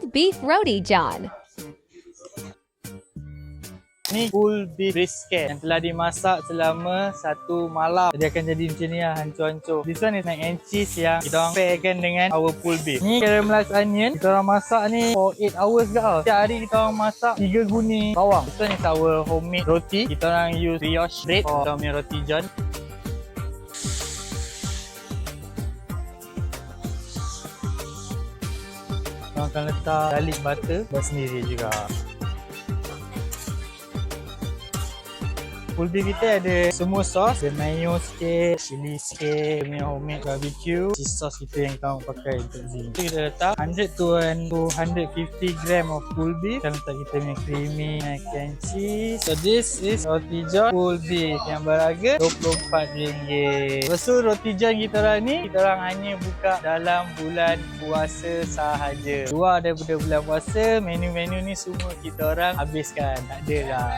pulled beef roti john. Ni pulled beef brisket yang telah dimasak selama 1 malam. Dia akan jadi macam ni lah, hancur-hancur. This one is mac and cheese yang kita orang pairkan dengan our pulled beef. Ni caramelized onion. Kita orang masak ni for 8 hours ke tau. Setiap hari kita orang masak 3 guni bawang. This one is our homemade roti. Kita orang use brioche bread for kita punya roti john. Kita akan letak garlic butter buat sendiri juga. Pulled beef kita ada semua sos. Ada mayo sikit, chili sikit, punya homemade barbecue. Cheese sauce kita yang kita orang pakai untuk sini. Kita letak 100 to 150 gram of pulled beef. Kita letak kita punya creamy mac and cheese. So this is roti john pulled beef yang berharga RM24. Lepas tu roti john kita orang ni, kita orang hanya buka dalam bulan puasa sahaja. Luar daripada bulan puasa, menu-menu ni semua kita orang habiskan. Tak ada lah.